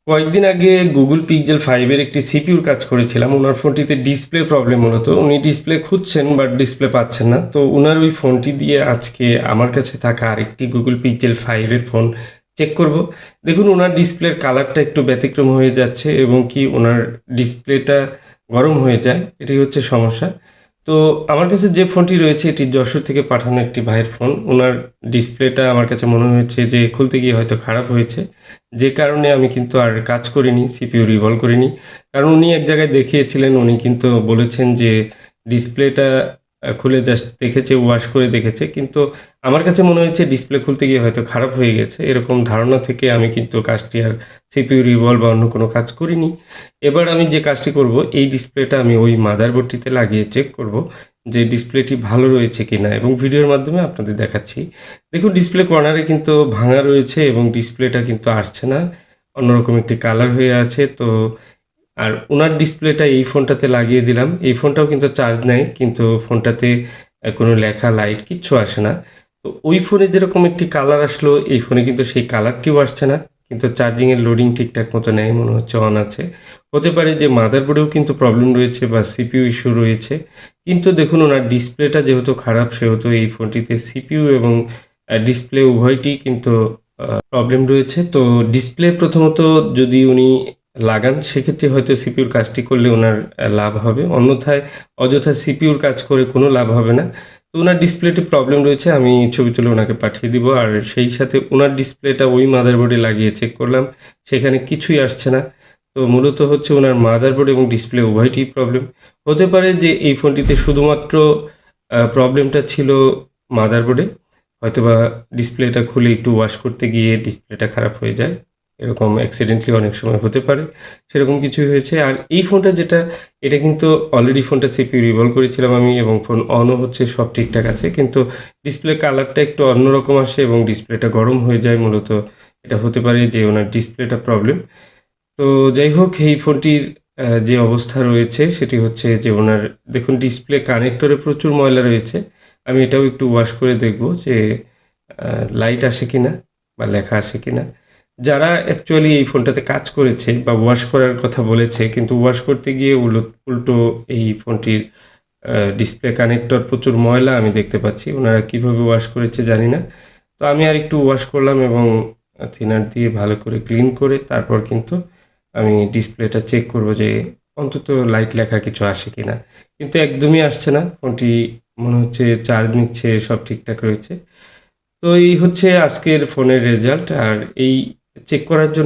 কয়েকদিন আগে Google pixel 5 এর একটি সিপিইউর কাজ করেছিলাম। ওনার ফোনটিতে ডিসপ্লে প্রবলেম মূলত। উনি ডিসপ্লে খুঁজছেন বাট ডিসপ্লে পাচ্ছেন না। তো উনার ওই ফোনটি দিয়ে আজকে আমার কাছে থাকা আরেকটি গুগল পিক্সেল 5 এর ফোন চেক করব। দেখুন ওনার ডিসপ্লের কালারটা একটু ব্যতিক্রম হয়ে যাচ্ছে এবং কি ওনার ডিসপ্লেটা গরম হয়ে যায়। এটাই হচ্ছে সমস্যা। তো আমার কাছে যে ফোনটি রয়েছে এটি যশোর থেকে পাঠানো একটি ভাইয়ের ফোন। উনার ডিসপ্লেটা আমার কাছে মনে হয়েছে যে খুলতে গিয়ে হয়তো খারাপ হয়েছে। যে কারণে আমি কিন্তু আর কাজ করিনি, সিপিইউ রিভলভ করিনি। কারণ উনি এক জায়গায় দেখিয়েছিলেন, উনি কিন্তু বলেছেন যে ডিসপ্লেটা খুলে জাস্ট দেখেছে, ওয়াশ করে দেখেছে। কিন্তু আমার কাছে মনে হয়েছে ডিসপ্লে খুলতে গিয়ে হয়তো খারাপ হয়ে গেছে। এরকম ধারণা থেকে আমি কিন্তু কাজটি আর সিপিইউ রিভলভ বা অন্য কোনো কাজ করিনি। এবার আমি যে কাজটি করব, এই ডিসপ্লেটা আমি ওই মাদারবোর্ডটিতে লাগিয়ে চেক করব যে ডিসপ্লেটি ভালো রয়েছে কিনা এবং ভিডিওর মাধ্যমে আপনাদের দেখাচ্ছি। দেখুন ডিসপ্লে কর্নারে কিন্তু ভাঙা রয়েছে এবং ডিসপ্লেটা কিন্তু আসছে না। অন্যরকম একটি কালার হয়ে আছে। তো আর উনার ডিসপ্লেটা এই ফোনটাতে লাগিয়ে দিলাম। এই ফোনটাও কিন্তু চার্জ নেয়, কিন্তু ফোনটাতে কোনো লেখা, লাইট কিচ্ছু আসে না। তো ওই ফোনে যেরকম একটি কালার আসলো, এই ফোনে কিন্তু সেই কালারটিও আসছে না। কিন্তু চার্জিংয়ের লোডিং ঠিকঠাক মতো নেয়, মনে হচ্ছে অন আছে। হতে পারে যে মাদারবোর্ডেও কিন্তু প্রবলেম রয়েছে বা সিপিইউ ইস্যু রয়েছে। কিন্তু দেখুন ওনার ডিসপ্লেটা যেহেতু খারাপ, সেহেতু এই ফোনটিতে সিপিইউ এবং ডিসপ্লে উভয়টি কিন্তু প্রবলেম রয়েছে। তো ডিসপ্লে প্রথমত যদি উনি লাগান, সেক্ষেত্রে হয়তো সিপিইউর কাজটি করলে ওনার লাভ হবে। অন্যথায় অযথা সিপিইউর কাজ করে কোনো লাভ হবে না। তো ওনার ডিসপ্লেটি প্রবলেম রয়েছে, আমি ছবি তুলে ওনাকে পাঠিয়ে দিব। আর সেই সাথে ওনার ডিসপ্লেটা ওই মাদারবোর্ডে লাগিয়ে চেক করলাম, সেখানে কিছুই আসছে না। তো মূলত হচ্ছে ওনার মাদারবোর্ড এবং ডিসপ্লে উভয়টিই প্রবলেম। হতে পারে যে এই ফোনটিতে শুধুমাত্র প্রবলেমটা ছিল মাদারবোর্ডে। হয়তোবা ডিসপ্লেটা খুলে একটু ওয়াশ করতে গিয়ে ডিসপ্লেটা খারাপ হয়ে যায়। এরকম অ্যাক্সিডেন্টালি অনেক সময় হতে পারে। সেরকম কিছুই হয়েছে। আর এই ফোনটা যেটা, এটা কিন্তু অলরেডি ফোনটা সিপিইউ রিভলভ করেছিলাম আমি এবং ফোন অনও হচ্ছে, সব ঠিকঠাক আছে। কিন্তু ডিসপ্লে কালারটা একটু অন্যরকম আসে এবং ডিসপ্লেটা গরম হয়ে যায়। মূলত এটা হতে পারে যে ওনার ডিসপ্লেটা প্রবলেম। তো যাই হোক, এই ফোনটির যে অবস্থা রয়েছে সেটি হচ্ছে যে ওনার দেখুন ডিসপ্লে কানেক্টরে প্রচুর ময়লা রয়েছে। আমি এটাও একটু ওয়াশ করে দেখব যে লাইট আসে কিনা বা লেখা আসে কিনা। যারা অ্যাকচুয়ালি এই ফোনটাতে কাজ করেছে বা ওয়াশ করার কথা বলেছে, কিন্তু ওয়াশ করতে গিয়ে উল্টো এই ফোনটির ডিসপ্লে কানেক্টর প্রচুর ময়লা আমি দেখতে পাচ্ছি। ওনারা কিভাবে ওয়াশ করেছে জানি না। তো আমি আরেকটু ওয়াশ করলাম এবং থিনার দিয়ে ভালো করে ক্লিন করে তারপর কিন্তু আমি ডিসপ্লেটা চেক করব যে অন্তত লাইট লেখা কিছু আসে কিনা। কিন্তু একদমই আসছে না। ফোনটি মনে হচ্ছে চার্জ নিচ্ছে, সব ঠিকঠাক রয়েছে। তো এই হচ্ছে আজকের ফোনের রেজাল্ট। আর এই চেক করার জন্য